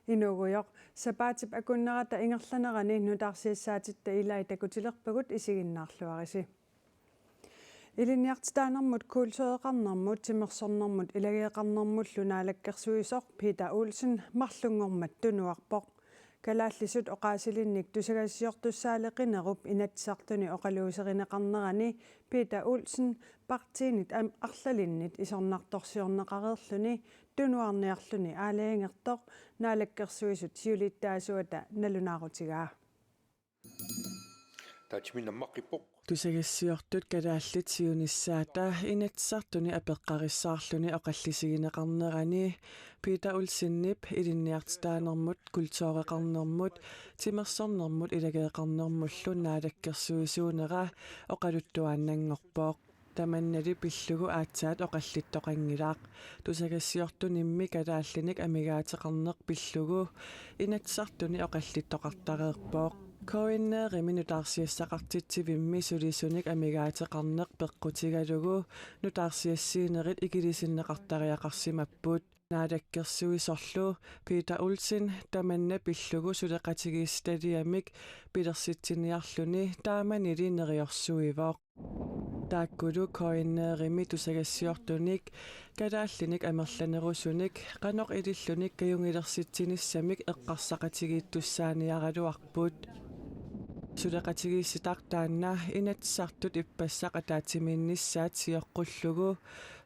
Inuguyoq sapaatip akunnerata ingerlanerani nutarsiassaatit ilai takutilerpagut isiginnaarluarisi. Iliniartitaanermut kuulsueqarnermut timersornermut ilageeqarnermullu naalakkersuisoq Peter Olsen marlungormat tunuarpoq kalaallisut oqaasilinnik tusagassiortussaaleqinerup inatsartuni oqaluuserineqarnerani Peter Olsen partiinit arlalinnit isornartorsiorneqareerluni tunuarniarluni aalaangertoq naalakkersuisut siulittaasuata nalunaarutigaa. Taatsimиннаммаққиппоқ тусагассиортут калааллит сиунissaата инатсартуни апеққариссаарлуни оқаллисигинеқарнерани Peter Olsenнип илинниартитаанермут культуореқарнермут тимерсорнермут илагеэқарнермуллу наалаккерсуисуунера оқалуттуааннангорпооқ таманнали пиллугу аацаат оқаллиттоқангилаақ тусагассиортунимми калааллиник амигаатеқарнеқ пиллугу инатсартуни оқаллиттоқартареерпооқ коиннеерими нутаарсиассақартитсивимми сулисуник амигаатеқарнеқ пеққутигалугу нутаарсиассиинерит икилисиннеқартариақарсимаппут наалаккерсуисорлу Peter Olsen таманна пиллугу сулеқатигиисталиамик пилерситсиниарлуни тааманили нериорсуивоқ тааккулу коиннеерими тусагассиортуник калааллиник амерланерусуник каноқ илиллуник каюнгилерситсиниссамик эққарсақатигииттуссааниаралуарпут сулеқатигиисситартаанна инатсартут иппассақ атаатимииннissaат сиоққуллугу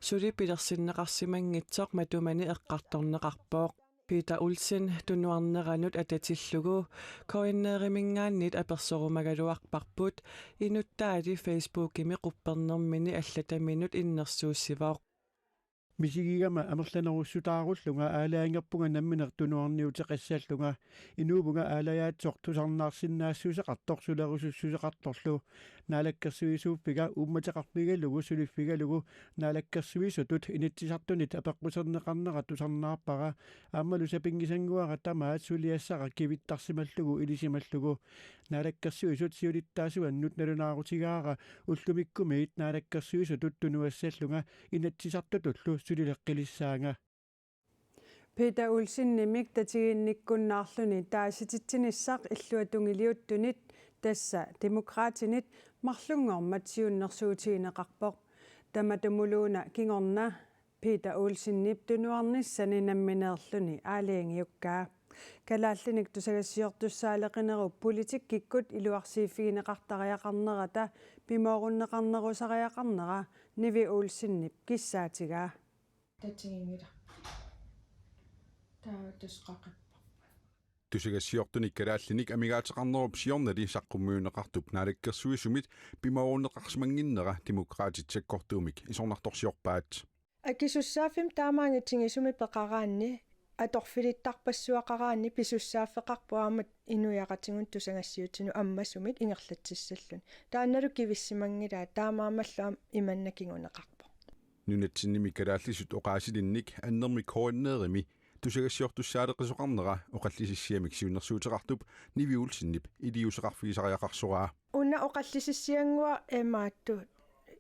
сули пилерсиннеқарсимангитсоқ матумани эққарторнеқарпооқ Peter Olsen тунуарнеранут ататиллугу коиннееримингааннит аперсорумагалуарпарпут инуттаали Facebook-ими қуппернэрмини аллатаминут иннерсууссивоқ мисигигама амерланеруссутааруллунга аалаангерпунга намминертунуарниутеқассааллунга инуубунга аалаяатсоқ тусарнаарсиннаассусеқарторсулерусуссусеқарторлу наалаккерсуисууффига уумматеқарпигалугу сулиффигалугу наалаккерсуисутут инитсисартунит апеққусернеқарнера тусарнаарпара ааммалу сапингисангуара тамаат сулиассара кивиттарсималлугу илисималлугу наалаккерсуисут сиулиттаасуаннут налунаарутигаара уллумиккумиит наалаккерсуисутут тунуассааллунга инатсисартутуллу сулилеққилиссаанга Peter Olsen nimik tatiginnikkunnaarluni taasititsinissaq illuatungiliuttунит тасса демокраатинит марлунгормат сиуннерсуутигинеқарпоқ таматумулууна кингорна Peter Olsenнип тунуарниссани намминеерлүни аалиангиуккаа калааллиник тусагассиортуссаалеқинеру политик киккут илуарсииффигинеқартариақарнерата пимооруннеқарнерусариақарнера Nivi Olsenнип киссаатигаа татигингила тусқақиппа тусагассиортуник калааллиник амигаатеқарнеруп сиорнали саққуммиунеқартуп наалаккерсуисумит пимооруннеқарсимангиннера демократитсаккортуумик исорнарторсиорпаат акисуссааффим таамаангитсигисуми пеқараанни аторфилиттарпассуақараанни писуссааффеқарпуаамат инуяқатингун тусагассиутину аммасумит ингерлатсиссаллун таанналу кивиссимангилаа таамаамаллуам иманнакингунеқарпо нунатсинними калааллисут оқаасилинник аннерми коиннеерими тусагассиортуссаалеқисоқарнера оқаллисиссиамик сиуннерсуутеқартуп Nivi Olsenнип илиусеқарфигисариақарсугаа уна оқаллисиссиангуа эмаатту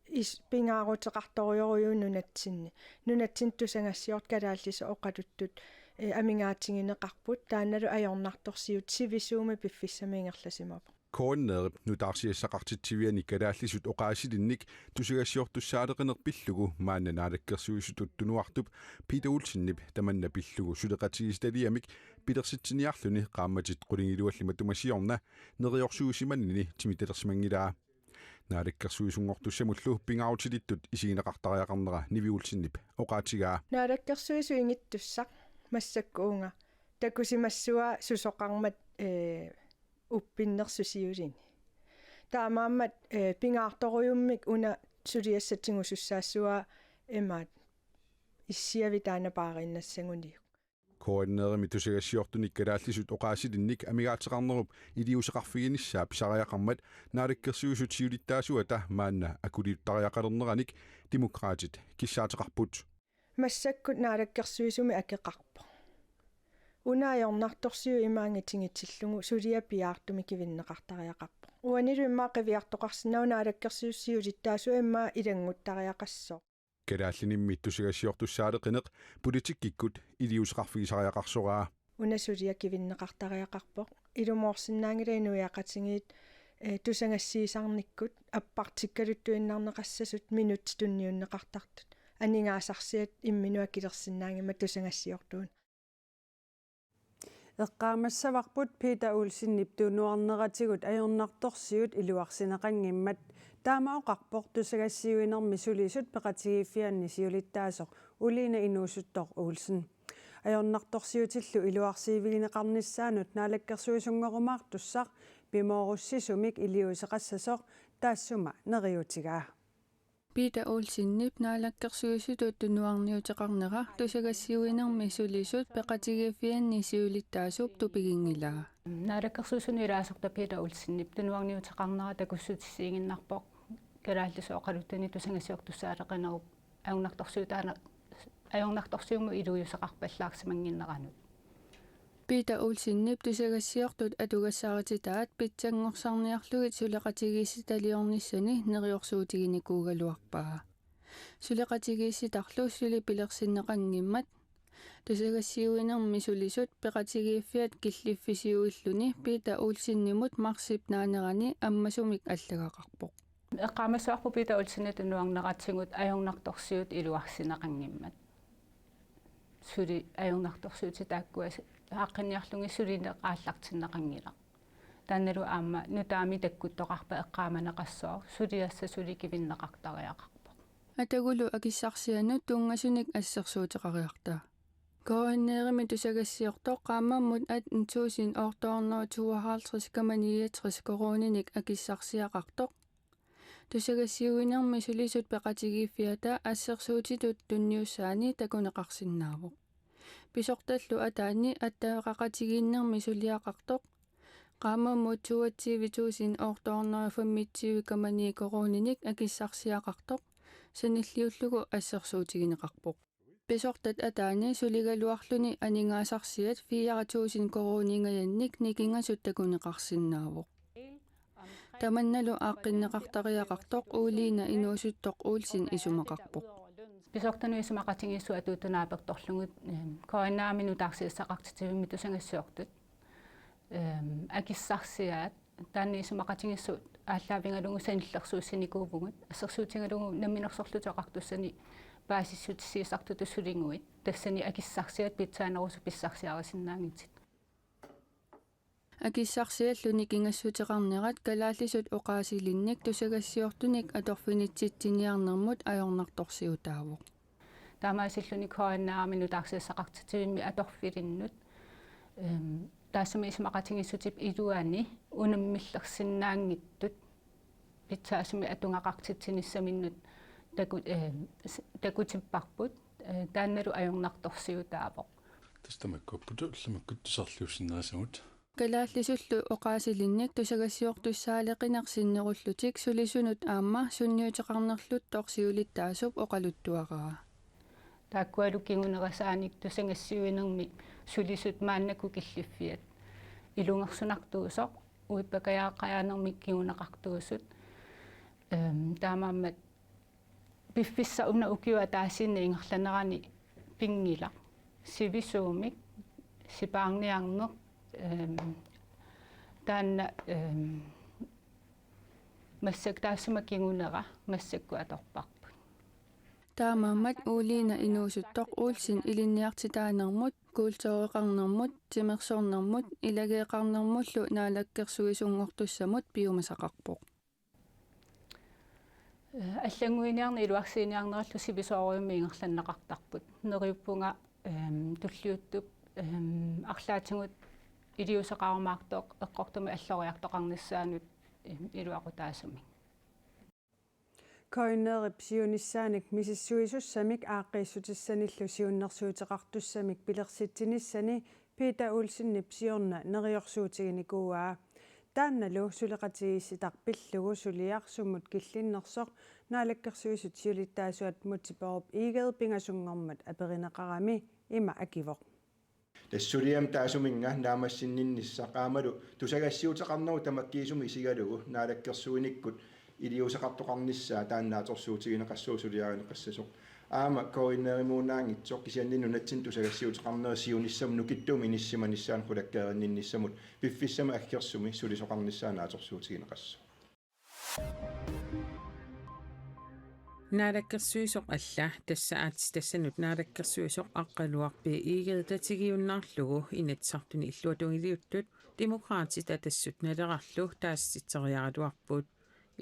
ис пингаарутеқарториориу нунатсин тусагассиорт калааллиса оқалуттут амингаатингинеқарпут таанналу аёрнарторсиут сивисууми пиффиссамингерласимапо коиннеерп нутаарсиассақартитсивиани калааллисут оқаасилинник тусагассиортуссаалеқинерпиллугу маанна наалаккерсуисутут тунуартуп Peter Olsenнип таманна пиллугу сулеқатигисталиамик пилерситсиниарлуни qaammatит qulingilуаллима тумасиорна нериорсуусиманнини тимиталерсимангилаа наалаккерсуисунгортуссамуллу пингаарутилиттут исигинеқартариақарнера Nivi Olsenнип оқаатигаа наалаккерсуису ингиттуссақ массаккуунга такусимассуа сусоқармат уппиннерсусиулини таамааммат пингаарторуйуммик уна сулиассатсигусуссаассуа эмаат иссиавитаана паариннассагуниу коиннеерими тусагассиортуник калааллисут оқаасилинник амигаатеқарнеруп илиусеқарфигинissaа писариақармат наалаккерсуисут сиулиттаасуата маанна акулиуттариақалернераник демократит киссаатеқарпут массаккут наалаккерсуисуми акеқарпо унаайорнарторсиу имаангитингитсиллугу сулиа пиаартуми кивиннеқартариақарпо уанилу иммаа қивиартоқарсинау наалаккерсуиссиулиттаасу иммаа илангуттариақассоо Kalaallinimmit tusigassiortussaaleqineq politikkikut iliusqarfigisariaqarsoraa. Unasulia kivinneqartariaqarpoq ilumorsinnaangila inuiaqatingiit tusangassiisarnikkut appartikkaluttuinnarneqassasut minut tunniunneqartartut анингаасарсиат имминуа килерсиннаангима тусангассиортуун эққаамассаварпут Peter Olsen-нip туунуарнератигут ajornartorsiut илуарсинеқангиммат таамаоқарпоқ тусагассиуинерми сулисут пеқатигииффианни сиулиттаасоқ улиина инуусуттор Olsen ajornartorsiutиллу илуарсиивигинеқарниссаанут наалаккерсуисунгорумаартуссақ пимооруссисумик илиусеқассасоқ таассума нериутигаа Peter Olsen-nip naalakkersuisutut tunuarniutеқарнера тусагассиуинерми сулисут пеқатигииффианни сиулиттаасуп тупигингилаа наалаккерсуисуни илаасорта Peter Olsen-nip tunuarniutеқарнера такуссутиссиигиннарпоқ калааллисооқалуттани тусангассиортуссаалеқинеруп аюннарторсуутаана аюннарторсиуму илуйусеқарпаллаарсимангиннеранут Peter Olsen-nip тусагассиортут атугассаратитаат питсангорсарниарлугит сулеқатигиисситалиорниссани нериорсуутигиникуугалуарпаа сулеқатигиисситарлу сули пилерсиннеқангиммат тусагассиуинерми сулисут пеқатигииффиат киллиффисиуиллуни Peter Olsen-nimut марсип наанерани аммасумик аллагақарпоқ эққамассуарпу Peter Olsen-ит нуарнератсигут аюннарторсиут илуарсинеқангиммат сули аюннарторсуути тааккуас ааққинниарлунги сулинеқ ааллартиннеқангила таанналу аама нутаами таккуттоқарпа эққааманеқассоо сулиасса суликивиннеқартариақарпо атагулу акиссарсианут тунгасуник ассерсуутеқариарта кооннеерими тусагассиортоқ qaammammut at 1952 корониник акиссарсиақартоқ тусагассиуинерми сулисут пеқатигииффиата ассерсуутитут тунниуссаани такунеқарсинаавоқ писорталлу атаани аттаақақатигииннерми сулиақартоқ qaammammut 1952 корониник акиссарсиақартоқ саниллиуллугу ассерсуутигинеқарпоқ писортат атаани сулигалуарлуни анингаасарсиат 4000 коронингаянник никингасут такунеқарсинаавоқ таманналу ааққиннеқартариақартоқ уулиина инуусуттоқ Olsen исумақарпоқ писортануисумақатингиссу атуутунааперторлугут коинаамину таарсиассақартитивимми тусангассуортут акиссарсиаат таанниисумақатингиссу ааллаавингалугу саниллерсууссиникуувгут ассерсуутингалугу намминерсорлутеқартуссани баасиссутиссиисартуту сулингуит тассани акиссарсиат питсаанерусу писсарсиарасиннаангитсит акиссарсиаллуни кингассутеқарнерат калааллисут оqaасилинник тусагассиортуник аторфинитситсиниарнэрмут ajornartorsiutaavoq таамаасиллуни коаннаамину таарсиассақартитивимми аторфилиннут таассами исмақатингиссутип илуани унаммиллерсиннаангиттут питсаасми атунгақартитсиниссаминнут такутиппарпут таанналу ajornartorsiutaavoq тастамаккуппуту лламаккуттусарлиуссиннаасагут калааллисуллу оqaасилинник тусагассиортуссаалеқинерсиннеруллутик сулисунут аама сунниутеқарнерлут торсиулиттаасуп оқалуттуараа тааккуалу кингунерасааник тусангассиуинерми сулисут мааннаку киллиффиат илунгерсунартуусоқ уиппакаяаққаяанерми кингунеқартуусут таамааммат пиффисса уна укиуа таасинна ингерланерани пингила сивисуумик сипаарниарнеқ таанна массак таассума кингунера массакку аторпарпут таамаамат уулиина инуусуттоқ Olsen илинниартитаанермут куултеруеқарнермут тимерсорнермут илагеэқарнермуллу наалаккерсуисунгортуссамут пиумасақарпоқ аллангуиниарни илуарсииниарнераллу сивисоориумми ингерланнеқартарпут нериуппунга туллиуттуп арлаатингут илиусеқарумаартоқ эққортуми аллориартоқарниссаанут илуақутаасуми коинерип сиуниссааник мисиссуисуссамик ааққииссутиссаниллу сиуннерсуутеқартуссамик пилерситсиниссани Peter Olsen-nip сиорна нериорсуутигиникууаа таанналу сулеқатигисситарпиллугу сулиарсуммут киллиннерсоқ наалаккерсуисут сиулиттаасуат мутипоруп игел пингасунгормат аперинеқарами има акивоқ тассулиам таасуминга наамассинниннисса qaamalu tusagassiutеқарнеру тамаккиисуми исигалугу наалаккерсуиниккут илиусақартоқарнissaa тааннааторсуутигинеқассуусулиаринеқассасоқ аама коиннеримуунаангитсоқ кисианнинунатсин тусагассиутеқарнерсиунissam нукиттуум иниссиманиссаан хулаккаерниннissамут пиффиссама аггерсуми сулисоқарнissaанааторсуутигинеқассо наалаккерсуисоқ алла тассаат тассанут наалаккерсуисоқ аққалуарпи иигеда татигиуннаарлугу инатсартуни иллуатунгилиуттут демократита тассут налерарлу таасситсериаралуарпут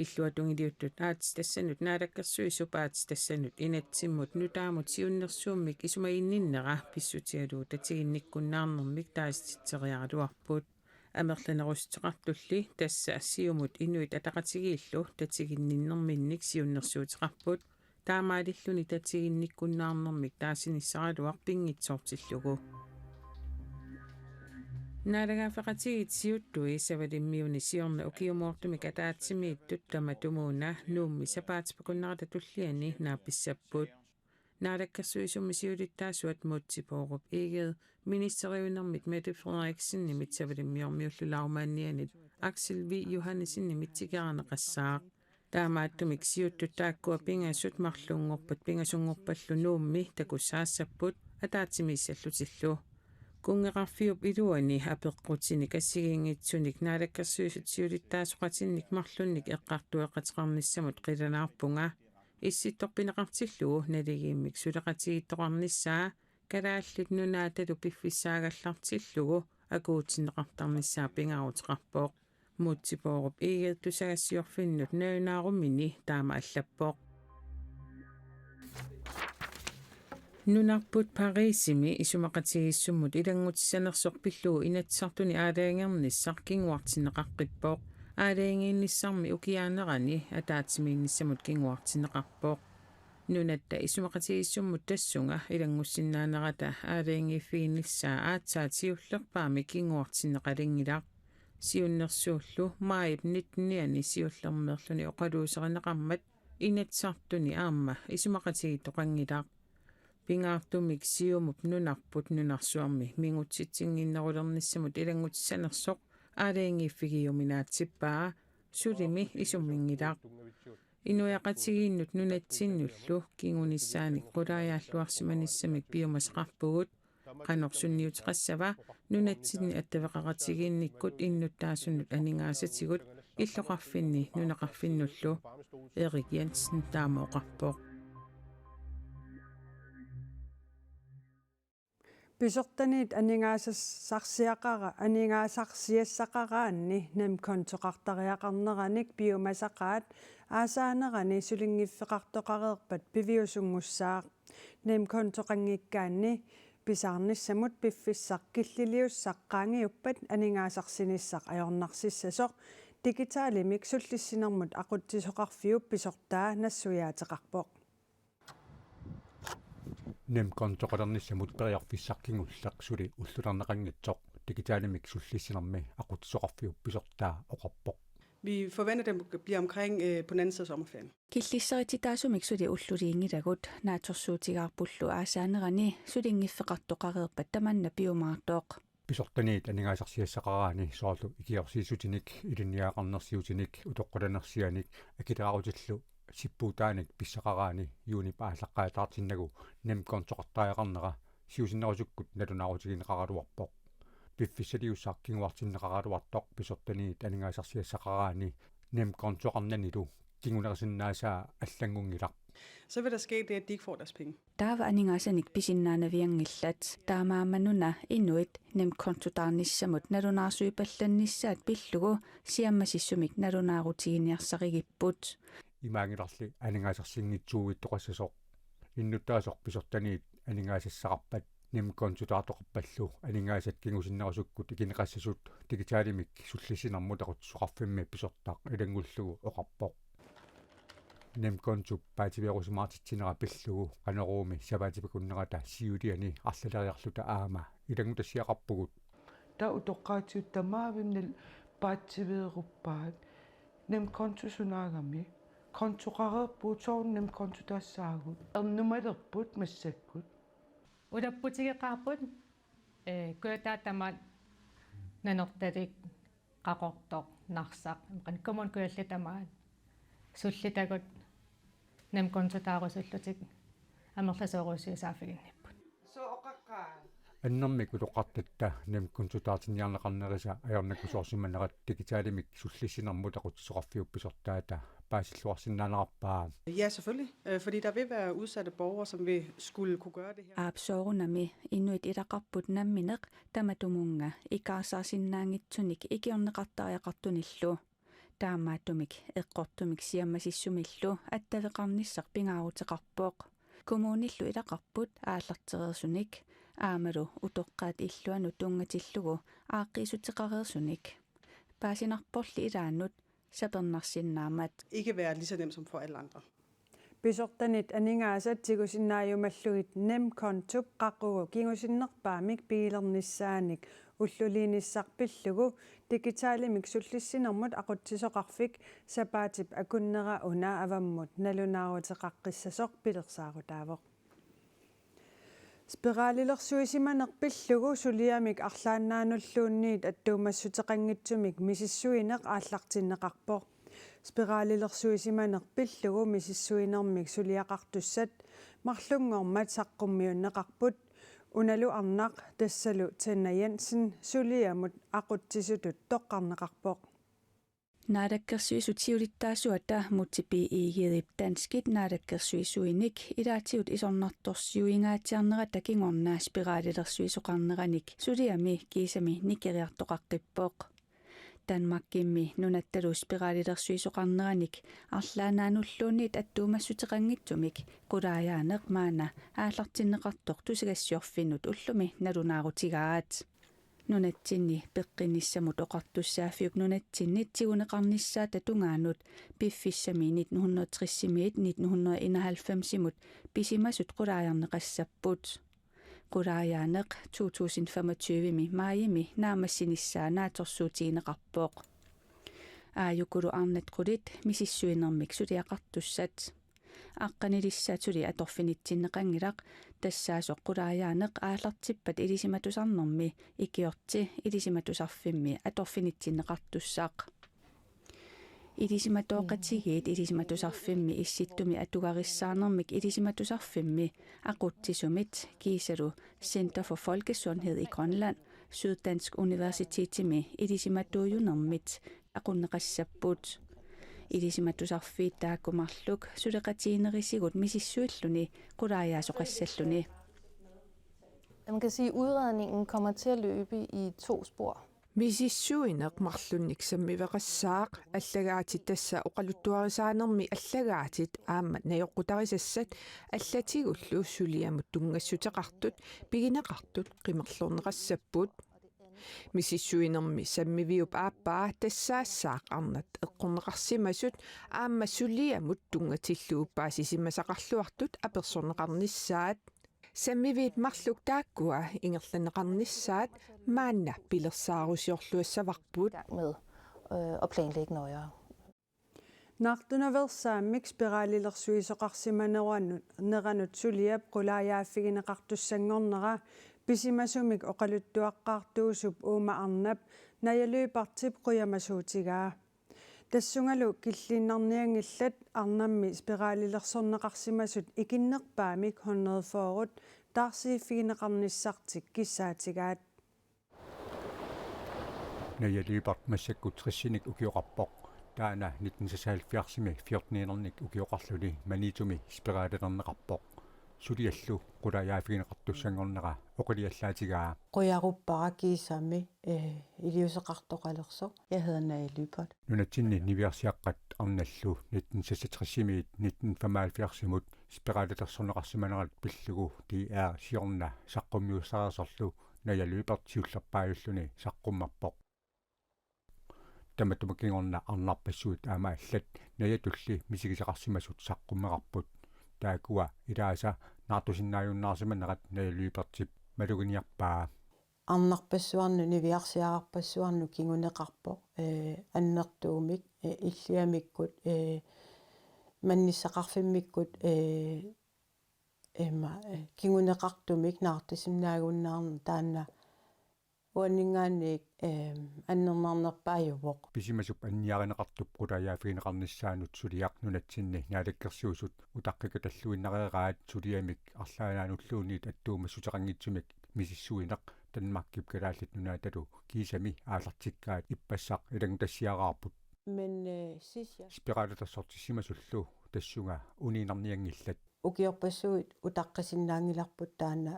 иллуатунгилиуттут аатс тассанут наалаккерсуисупаат тассанут инатсиммут нутаамут сиуннерсууммик исумаинниннера писсутигалуу татигинниккуннаарнэрмик таасситсериаралуарпут амерланерустеқартулли тасса ассиумут инуит атақатигииллу татигинниннэрминник сиуннерсуутеқарпут таамаалиллуни татигинниккуннаарнэрмик таасиниссаралуар пингитсоортиллугу нарагафақатигит сиуттуи савалиммиуни сиорна укиумоортумик атаатсимииттут таматумууна нуумми сапаатипакуннарата туллиани нааписсаппут наалаккерсуисумми сиулиттаасуат мутсипооруп игел министериунэрмит Mette Frederiksen nimit савалиммиормиуллулаарумааннианит Axel V Johannessen nimитсикеранеқассаа таамааттумик сиуттут тааккуа пингассут марлунгорпат пингасунгорпаллу нуумми такуссаассаппут атаатсимииссаллутиллу кунгеқарфиуп илуани апеққутсиник ассигингитсуник наалаккерсуисут сиулиттаасоқатинник марлунник эққартуэқатеқарниссамут қиланаарпунга исситторпинеқартиллугу налигииммик сулеқатигиттоқарниссаа калааллит нунааталу пиффиссаагаллартиллугу акуутинеқартарниссаа пингаарутеқарпоқ мутсипооруп игеэттусагассиорфиннут наунааруммини таама аллаппоқ нунарпут парисими исумақатигиссуммут илангутиссанерсоқ пиллугу инатсартуни аалаангерниссар кингуартинеқаққиппоқ аалаангиинниссарми укиаанерани атаатсимиинниссамут кингуартинеқарпоқ нунатта исумақатигиссуммут тассунга илангуссиннаанерата аалаангииффигиннссаа аатсаатиуллерпаами кингуартинеқалингилаа сиуннерсууллу маип нитниани сиуллермерлуни оқалуусеринеқармат инатсартуни аама исумақатигиттоқангилаа пингаартумик сиумуп нунарпут нунарсуарми мингутситсингиннерулерниссамут илангутиссанерсоқ аалаангииффигиуминаатсиппаа сулими исуммингилаа инуяқатигииннут нунатсиннуллу кингунissaаник qulaajaalluarsimanissamik piumasaqarpugut qanорсунниутеқассава нунатсинни аттавеқаратигиинниккут иннуттаасуннут анингаасатигут иллоқарфинни нунеқарфиннуллу Erik Jensen таамаоқарпоқ писортаниит анингаасарсиассақараанни нам контоқартариақарнераник биомасақаат аасаанерани сулингиффеқартоқареерпат пивиусунгуссаа нам контоқангиккаанни писаарниссамут пиффиссақ киллилиуссаққаангиуппат анингаасарсиниссақ ajornarsissasоқ дигиталимик суллиссинермут ақутсисоқарфиуп писортаа нассуяатеқарпоқ nem kontoqalernissamut periarfissarkingulleq suli ullularneqanngitsoq digitalimik sullisinermi aqutsoqarfiup pisortaa oqarpoq. Vi forventer, at den bliver omkring på den anden side af sommerferien. Killisseritidaasumik suli ulluliingilagut naatorsuutigaarpullu aasaanerani sulingiffeqartoqareerpat tamanna piumaartoq. Pisortaniit aningaasarsiassaqaraani soorlu ikiorsiisutinik ilinniaaqarnersiutinik utoqqulanersianik akilaarutillu сиппутааник писсақараани юунипа ааллаққаатаартиннагу nem контоқартааяқарнера сиусиннерусуккут налунаарутигинеқаралуарпоқ пиффиссалиуссаақкингуартиннеқаралуартоқ писортаниит анингаасарсиассақараани nem контоқарнанилу кингунерсиннаасаа аллангунгилар. Så vil der ske det, at de ikke får deres penge. Taava aningasanik pisinnaanaviangillat taamaammanuna inuit nem kontotarnissamut nalunaarsuipallannissaat pillugu siammasissumik nalunaarutigiниарсаригиппут имаангиларли анингаасарсингитсууиттоқассасоқ иннуттаасоқ писортаниит анингаасассақарпат nem kontotaartoqarpallu анингаасат кингусиннерусуккут икинеқассасут дигиталимик суллисинермутақутсоқарфимми писортаақ илангуллугу оқарпоқ nem kontu paativiarusmaartitsinera pillugu qaneruumi savaatipakуннерата сиулиани арлалериарлута аама илангутассиақарпугут та утоққаатиут тамаавимнал паатсивееруппаат nem kontu sunаагами контуқареерпуут соорн nem kontu тассаагут ернумалерпут массаккут улаппутигеқарпут куатаатамаат нанорталик қақортоқ нарсақ қан коммун куаллатамаат суллитагут нам консутаарусуллутик амерласоорусиусааффигинниппут аннэрмик улоқартатта намкунсутаартинниарнеқарнериса аёрнаккусуарсиманерат дигиталимик суллиссинэрмут ақутсоқарфиупписортаата паасиллуарсиннаанераппаа. Ja, selvfølgelig. Fordi der vil være udsatte borgere, som vil skulle kunne gøre det her. Aapsoorunami inuit iraqarput nammineq tamatumunga ikaarsaarsinnaangitsunik ikiorneqartariaqartunillu taamaattumik eqqortumik siammasissumillu attaveqarnissaq pingaaruteqarpooq kommunillu ilaqarput aallartereersunik aamalu utoqqaat illuanu tungatillugu aaqqiisuteqareersunik paasinarporli ilaannut sapernarsinnaamat Ikke være lige så nem som for alle andre. Pisortanit aningaasat tigusinnaajumalluit nemkontup qaqugu kingusinnerpaamik piilernissaanik ulluliinissarpillugu digitaalimik sullissinermut aqutsisoqarfik sapaatip akunnera una avammut nalunaaruteqaqqissasoq pilersaarutaavoq spiraalilersuisimanerpillugu suliamik arlaannaanulluunniit attuumassutеқангитсумик мисиссуинеқ ааллартиннеқарпоқ spiraalilersuisimanerpillugu misissuinermik suliaqartussat marlunngormat saqqummiunneqarput unalu arnaq tassalu Tanna Jensen suliamut aqutsisutut toqqarneqarpoq naadakkersuisutiulittaasuata mutipi iigirip danskit naadakkersuisuinik ilaatiut isornartorsiuingaatiarnera takingornaa spiraalilersuisoqarneranik suliami kiisami nikeriartoqaqqippoq Danmarkimmi nunattalu spiraalilersuisoqarneranik arlaanaanulluunniit attuumassutеқангитсумик qulaajaaneq maana aallartinneqartoq tusigassiorfinnut ullumi nalunaarutigaat nunatsinni peqqinnissamut oqartussaafiuk nunatsinni tiguneqarnissaa tatungaanut piffissami 1960-simit 1991-simut pisimasut qulaajarneqassapput qulaajaaneq 2025-mi maayimi naamassinissaa naatorsuutiineqarpooq aayukulu arnat qulit misissuinermik suliaqartussat aqqanilissaatuli atorfinitsinneqangilaq тассаасоқ qulaajaaneq aallartippat ilisimatusarnermi ikiorti ilisimatusarfimmi atorfinitsinneqartussaaq ilisimatooqatigiit ilisimatusarfimmi issittumi atugarissaarnermik ilisimatusarfimmi aquttisumit kiisalu Center for Folkesundhed i Grønland Syddansk Universitetimi ilisиматуujunermit aqunneqassapput ilisimatusarfiittaakkumarluk suleqatiinerisigut misissuilluni qulaajaasoqassalluni. Man kan sige, at udredningen kommer til at løbe i 2 spor. Misissuineq marlunnik sammiveqassaaq allagaatit tassa oqaluttuarisaanermi allagaatit aammat najoqqutarissassat allatigullu suliamut tungassuteqartut pigineqartut qimerlorneqassapput misissuinermi sammiviup aappaa tassaassaaq arnat eqqorneqarsimasut aamma suliamut tungatilluuppaasisimasaqarluartut apersorneqarnissaat sammiviit marluk taakkua ingerlaneqarnissaat maanna pilersaarusiorluassavarput med at planlægge nøjere. Nartunaversaamik spiraalilersuisoqarsimaneruannut neranut suliap qulaajaafigineqartussangornera pisimasumik oqaluttuaqqaartuusup uuma arnap najalyypartip quyamasuutigaa tassungalu killinnarniangillat arnammi spiraalilersorneqarsimasut ikinnerpaamik 100 foorut taarsiiffigineqarnissartik kissaatigaat najalyypart massakkut 30-nik ukioqarpoq taana 1970-mi 14-nernik ukioqarluni manitumi spiraalilerneqarpoq suliallu qulaajaafigineqartussangornera oqiliallaatigaa quyaruppara kiisami iliuseqartoqalerso jeg hedder Naja Lybert nunatsinni niviarsiaqqat arnallu 1966-miit 1975-simut spiraalilersorneqarsimanerat pillugu DR siorna saqqummiussarasorlu Naja Lybert siullerpaajulluni saqqummarpoq tamatumakingorna arnarpassuut aama allat najatulli misigiseqarsimasut saqqummeqarput taakua ilaasa naartusinnaajunnaarsimanerat Naja Lybertip maluginiarpaa arnarpassuarnu niviarsiaqarpassuarnu kinguneqarpoq annertuumik illiamikkut mannissaqarfimmikkut kinguneqartumik naartisimnaagunnaarna taanna уанингаанник аннернарнерпаажувоq писимасуп анниаринеқартуп qulajaafiineqarnissaanut suliaq nunatsinni naalakkersuusut utaqqika talluinnareeraat suliamik арлаанаануллуунит аттуумассутеқангитсумик мисиссуинеқ танмаккип калааллит нунааталу кисами аалартиккаат иппассақ илан тассиараарпут men sisja спиралатассортиссимасуллу тассунга унинарниангиллат укиорпассуит утаққисиннаангиларпут таана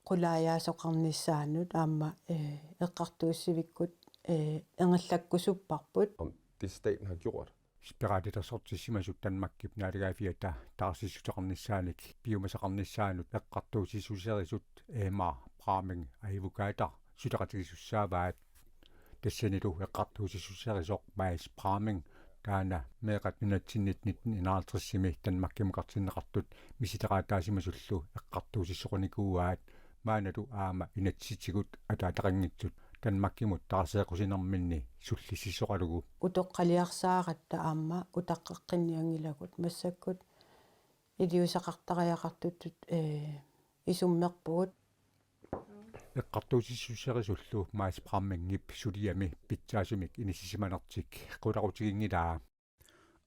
qulaajaasoqarnissaanut aamma eqqartuussivikkut engerlakkusupparput det staten har gjort. спиралатассортиссимасут танмаккип наалигаафиата таарсиссутеқарниссааник биумасеқарниссаанут эққартуусисусерисут эма праминг аивукаата сутеқатигиссааваат тассанилу эққартуусисусерисоқ маис праминг таана меқат нунатсиннит 1950 танмаккимеқартиннеқартут миситеқаатаасимасуллу эққартуусиссоқуникууаат maaнаду аама инатситигут атаатақангитсут танмаккимут таарсеқусинерминни суллиссисоқалугу утоққалиарсааратта аама утаққеққинниангилагут массаккут илиусақартариақартутут исуммерпугут эққартуусиссусерисуллу маас праммингип сулиами питсаасумик инисисиманертик қуларутигингилаа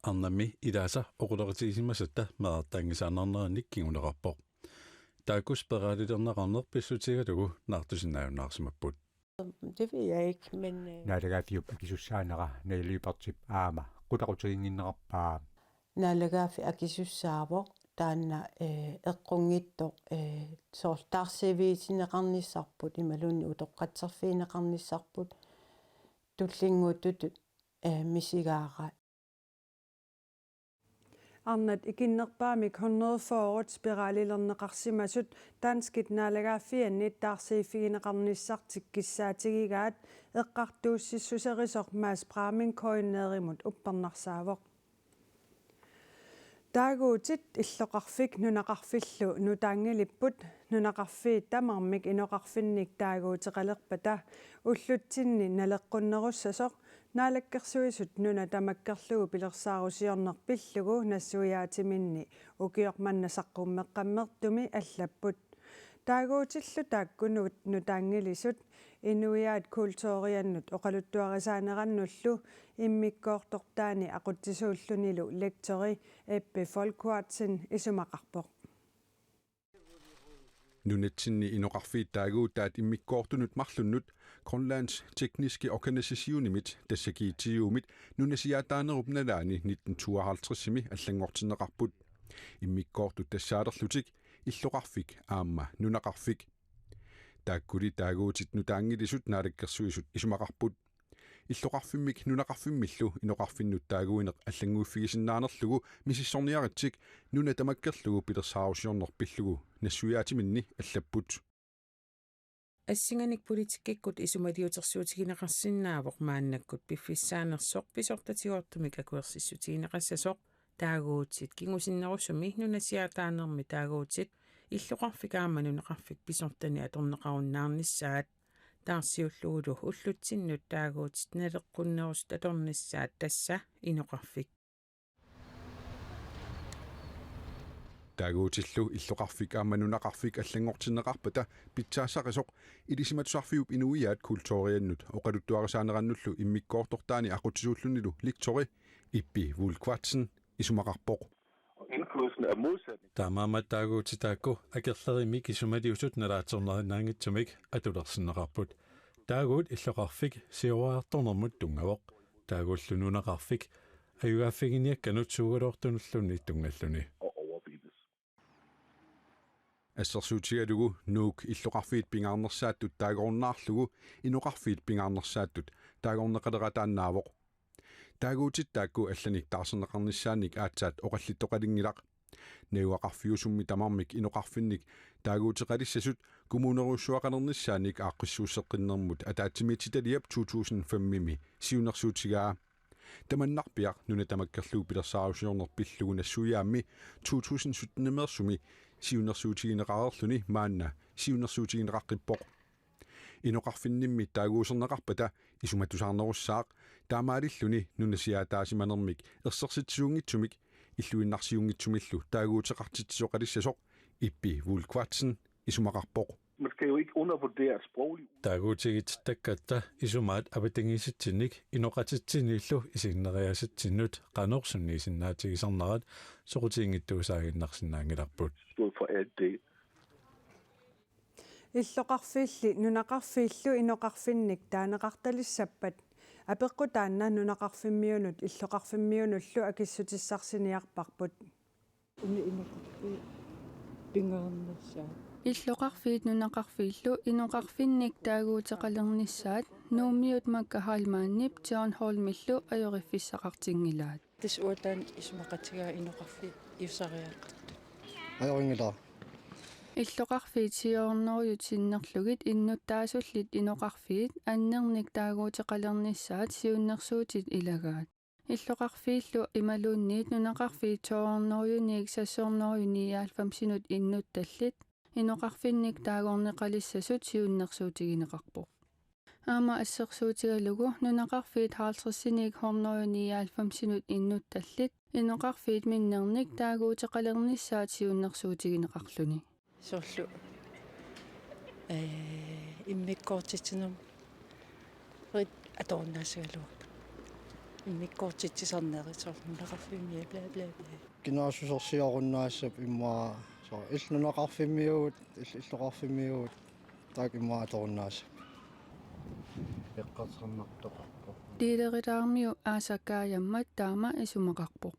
арнами илааса оқулеритигисимасатта меартаангисаанернерник кигунеқарпоқ тааккуспераалилернеқарнерписсутигалугу наартусиннааюннаарсимаппут det ved jeg ikke men налагаафиуп акисуссаанера наилипартип аама қуларутигингиннеқарпаа налагаафи акисуссаавоқ таана эққунгиттоқ соортаарсивиисинеқарниссарпут ималуунни утоққатсерфиинеқарниссарпут туллингуутутут мисигаара арнат икиннерпаамик 100 фоорут спиралилернеқарсимасут таанскит наалагааффианнит таарсииффигинеқарниссартик киссаатигигаат эққартууссиссусерисоқ маас прамин коиннееримут уппернарсаавоқ таагуутит иллоқарфик нунақарфиллу нутаангилиппут нунақарфиит тамармик иноқарфинник таагуутеқалерпата уллутсинни налеққуннеруссасоқ наалаккерсуисут нуна тамаккерлугу пилерсаарусиорнерпиллугу нассуяатиминни укиорманнасаққуммеққаммертуми аллаппут таагуутиллу тааккунут нутаангилисут инуяат культурианнут оқалуттуарисаанераннуллу иммиккоортортаани ақутсисууллунилу лектори эппи фолкуатсин исумақарпоқ nunatsinni inoqarfiit taaguutaat immikkoortunut marlunnut Grønlands tekniske organisatiunimit tassakiitiuumit nunasiaataanerup nalaani 1952-simi allangortinneqarput immikkoortut tassaalerlutik illoqarfik aamma nunaqarfik taakkuli taaguutit nutaangilisut naalakkersuisut isumaqarput иллоқарфиммик нунақарфиммиллу иноқарфиннут таагуинеқ аллангууффигисиннааnerlugu мисиссорниаритсик нуна тамаккерлугу пилерсаарусиорнерпиллугу нассуяатиминни аллаппут ассинганик политиккиккут исумалиутерсуутигинеқарсинаавоқ мааннаккут пиффиссаанерсоқ писортатигуортумик акуерсиссутигинеқассасоқ таагуутсит кингусиннеруссуми нунасиатаанерми таагуутсит иллоқарфикаама нунеқарфик писортани аторнеқаруннаарниссаат таарсиуллугулу уллутсиннут таагуутит налеққуннерус таторниссаат тасса иноқарфик таагуутиллу иллоқарфик ааманунақарфик аллангортиннеқарпата питсаассақисоқ илисиматусарфиуп инуиаат культурианнут оқалуттуарисаанераннуллу иммиккоортортаани ақутсууллунилу ликтори иппи вулкватсен исумақарпоқ таамаама таагуутитаакку акерлерими кисумалиусут налаатернерinaangitсумик атулерсиннеқарпут таагуут иллоқарфик сиуаарторнэрмут тунгавоқ таагууллунунеқарфик аюаффигиниакканут суугалуортунуллунни тунгаллуни ассерсуутигалугу нуук иллоқарфиит пингаарнерсааттут таагорнаарлугу иноқарфиит пингаарнерсааттут таагорнеқалератааннаавоқ таагуутит таакку алланик таарсернеқарниссааник аацаат оқаллиттоқалингилақ неуақарфиусумми тамармик иноқарфинник таагуутеқалиссасут кумунеруссуақалерниссааник ааққиссууссеққиннэрмут атаатсимититалиап 2005-ми сиунерсуутигаа таманнарпиақ нуна тамаккерлуу пилерсаарусиорнерпиллугу нассуяамми 2017-мерсуми сиунерсуутигинеқарерлүни маанна сиунерсуутигинеқаққиппоқ иноқарфиннимми таагуусернеқарпата исуматусаарнеруссаақ таамаалиллүни нунасиаатаасиманермик ерсерситсуунгитсумик иллуиннарсиунгитсумиллу таагуутеқартитсоқалиссасоқ иппи вулкватсен исумақарпоқ man skal jo ikke undervurdere sproglig. Taaguutigit takkatta isumaat apatingisitsinnik inoqatitsinillu isinneriasitsinut qanorsunniisinnaatigisarnarat soqutiingittuusaaginnarsinnaangilarput. Stod for alt det. Illoqarfiilli nunaqarfiillu inoqarfinnik taanaqartalissappat apeqqutaanna nunaqarfimmiunut illoqarfimmiunullu akissutissarsiniarparput. Illoqarfiit nunaqarfiillu inoqarfinnik taaguutеqалернissaat nuummiut makkahalmaannip John Hall-millu ajoriffissaqartingilaat. Tisuutaan ismaqatigaa inoqarfiit iusariaqartut. Ajoringilaa. Illoqarfiit siornoriutinnerlugit innuttaasullit inoqarfiit annernik taaguuteqалернissaat siunnersuutit ilagaat. Illoqarfiillu imaluunniit nunaqarfiit soornoriuniik sassornoriuniaalfamsinut innuttallit inoqarfinnik taagorneqalissasut siunnersuutigineqarpoq. Aama assersuutigalugu nunaqarfiit haaltrissiniik hornoriuniaalfamsinut innuttallit inoqarfiit minnernik taaguuteqалернissaat siunnersuutigineqarluni. Sorlu immikkoortitsinum rit atornaasigalu. Immikkoortitsisarneerisornunaqarfimmi bla bla bla. Gymnasiusorsiorunaassap immaa so illunaqarfimmiugut illoqarfimmiugut taak immaa atornaassap. Eqqatsarnartoqarpoq. Diilerilaarmiu aasakkaajammat taama isumaqarpoq.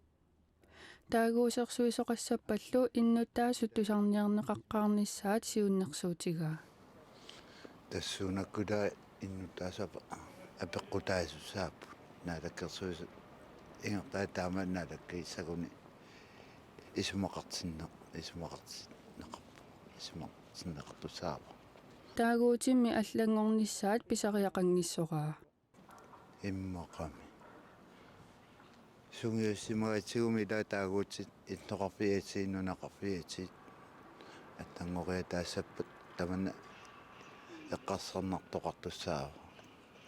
Taaguusersuisoqassapallu innuttaasuttusarniarneqaqqaarnissaat siunnersuutigaa. Tassuunakkuda innuttaasapa apeqqutaasussaapu naalakkersuisu ingertaa taama naalakkiissaguni isumaqartinneqartussaapa. Taaguutimmi аллангорнissaat pisariaqangissoraa. Immoqami. Sungiussimagatsigumi taa taaguutsit innoqarfiatsiinnunaqarfiatsit attangoriataassappat tamanna eqqarsarnartoqartussaava.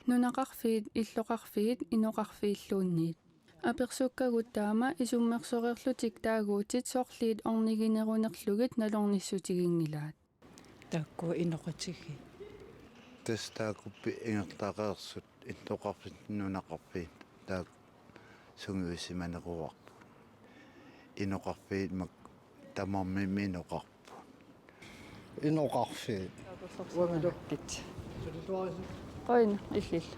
Nunaqarfiit illoqarfiit inoqarfiilluunniit. Apersukkagut taama isummersoreerlutik taaguutit sorliit orniginerunerlugit nalornissutigingilaat. Taakku inoqatigi. Tastaakuppi ingertaqeersut intoqarfit nunaqarfiit taak sungiussimaneruarpu. Inoqarfiit mak tamarmimmi inoqarpu. Inoqarfiit. Uamilukit. Qoin illill.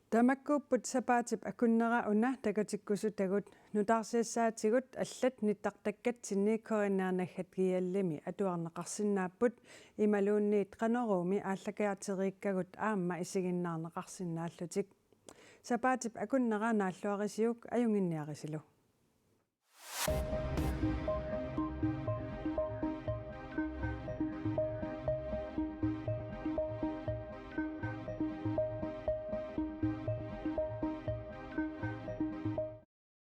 Tamakkuupput sapaatip akunnera una takatikkusu tagut nutarsiassaatigut allat nittartakkatsinnii korinnaarnaggat giallimi atuarneqarsinnaapput imaluunniit qanorumi ааллакиартерииккагут аама исигиннаарнеқарсинааллутик sapaatip akunnera naalluarisiuk ajunginniarisilu